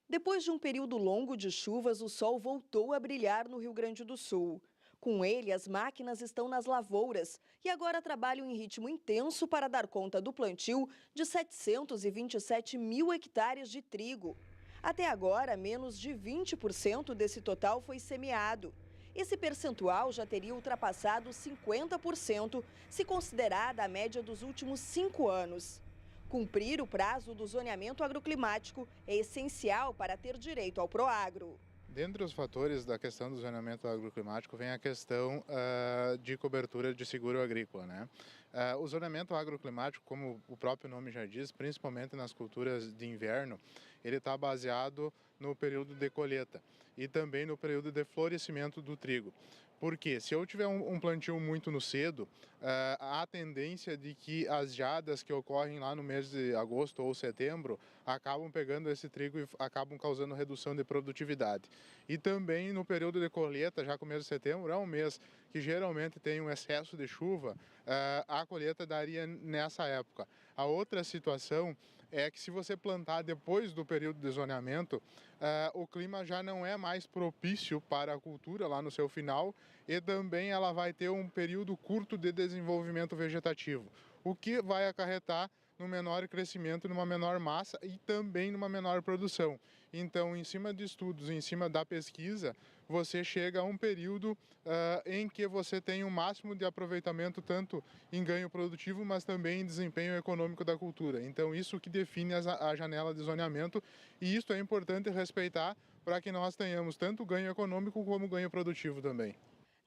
Depois de um período longo de chuvas, o sol voltou a brilhar no Rio Grande do Sul. Com ele, as máquinas estão nas lavouras e agora trabalham em ritmo intenso para dar conta do plantio de 727 mil hectares de trigo. Até agora, menos de 20% desse total foi semeado. Esse percentual já teria ultrapassado 50% se considerada a média dos últimos 5 anos. Cumprir o prazo do zoneamento agroclimático é essencial para ter direito ao Proagro. Dentre os fatores da questão do zoneamento agroclimático vem a questão de cobertura de seguro agrícola, né? O zoneamento agroclimático, como o próprio nome já diz, principalmente nas culturas de inverno, ele está baseado no período de colheita e também no período de florescimento do trigo. Porque se eu tiver um plantio muito no cedo, há a tendência de que as geadas que ocorrem lá no mês de agosto ou setembro acabam pegando esse trigo e acabam causando redução de produtividade. E também no período de colheita, já com o mês de setembro, é um mês que geralmente tem um excesso de chuva, a colheita daria nessa época. A outra situação é que se você plantar depois do período de zoneamento, o clima já não é mais propício para a cultura lá no seu final e também ela vai ter um período curto de desenvolvimento vegetativo, o que vai acarretar no menor crescimento, numa menor massa e também numa menor produção. Então, em cima de estudos, em cima da pesquisa, você chega a um período em que você tem o máximo de aproveitamento tanto em ganho produtivo, mas também em desempenho econômico da cultura. Então, isso que define a janela de zoneamento e isso é importante respeitar para que nós tenhamos tanto ganho econômico como ganho produtivo também.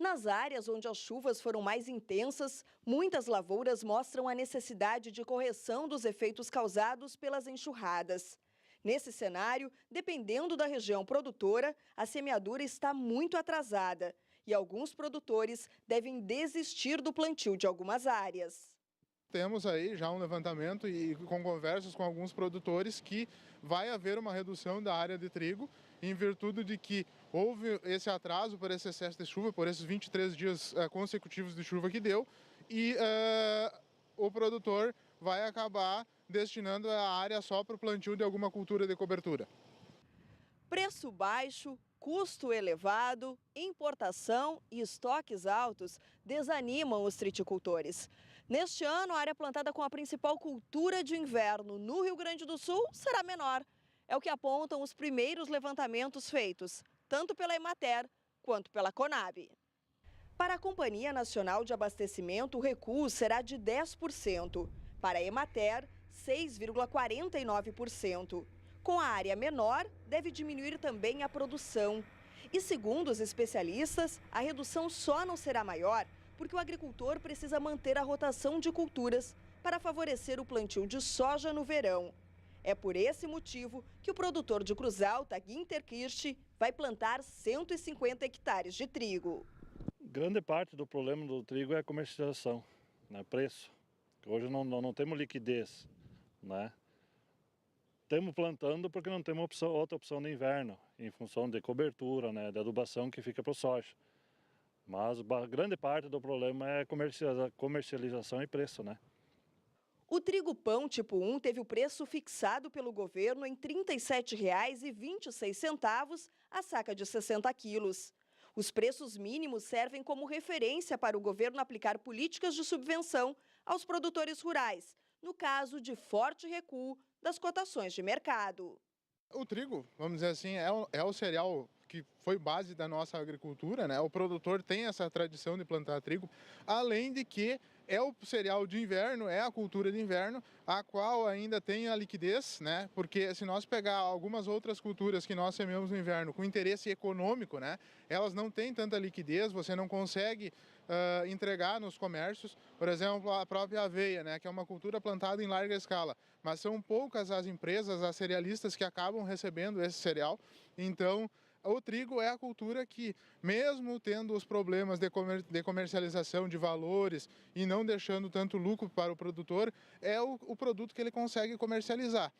Nas áreas onde as chuvas foram mais intensas, muitas lavouras mostram a necessidade de correção dos efeitos causados pelas enxurradas. Nesse cenário, dependendo da região produtora, a semeadura está muito atrasada e alguns produtores devem desistir do plantio de algumas áreas. Temos aí já um levantamento e com conversas com alguns produtores que vai haver uma redução da área de trigo em virtude de que houve esse atraso por esse excesso de chuva, por esses 23 dias consecutivos de chuva que deu e o produtor vai acabar destinando a área só para o plantio de alguma cultura de cobertura. Preço baixo, custo elevado, importação e estoques altos desanimam os triticultores. Neste ano, a área plantada com a principal cultura de inverno no Rio Grande do Sul será menor. É o que apontam os primeiros levantamentos feitos, tanto pela Emater quanto pela Conab. Para a Companhia Nacional de Abastecimento, o recuo será de 10%. Para a Emater, 6,49%. Com a área menor, deve diminuir também a produção. E segundo os especialistas, a redução só não será maior porque o agricultor precisa manter a rotação de culturas para favorecer o plantio de soja no verão. É por esse motivo que o produtor de Cruz Alta, Ginter Kirsch, vai plantar 150 hectares de trigo. Grande parte do problema do trigo é a comercialização, né? Preço. Hoje não temos liquidez, né? Estamos plantando porque não temos outra opção de inverno, em função de cobertura, né, de adubação que fica para o soja. Mas grande parte do problema é comercialização e preço, né? O trigo pão tipo 1 teve o preço fixado pelo governo em R$ 37,26 a saca de 60 quilos. Os preços mínimos servem como referência para o governo aplicar políticas de subvenção aos produtores rurais, no caso de forte recuo das cotações de mercado. O trigo, vamos dizer assim, é o cereal que foi base da nossa agricultura, né? O produtor tem essa tradição de plantar trigo, além de que é o cereal de inverno, é a cultura de inverno, a qual ainda tem a liquidez, né? Porque se nós pegar algumas outras culturas que nós semeamos no inverno com interesse econômico, né? Elas não têm tanta liquidez, você não consegue entregar nos comércios. Por exemplo, a própria aveia, né? Que é uma cultura plantada em larga escala, mas são poucas as empresas, as cerealistas que acabam recebendo esse cereal. Então, o trigo é a cultura que, mesmo tendo os problemas de comercialização de valores e não deixando tanto lucro para o produtor, é o produto que ele consegue comercializar.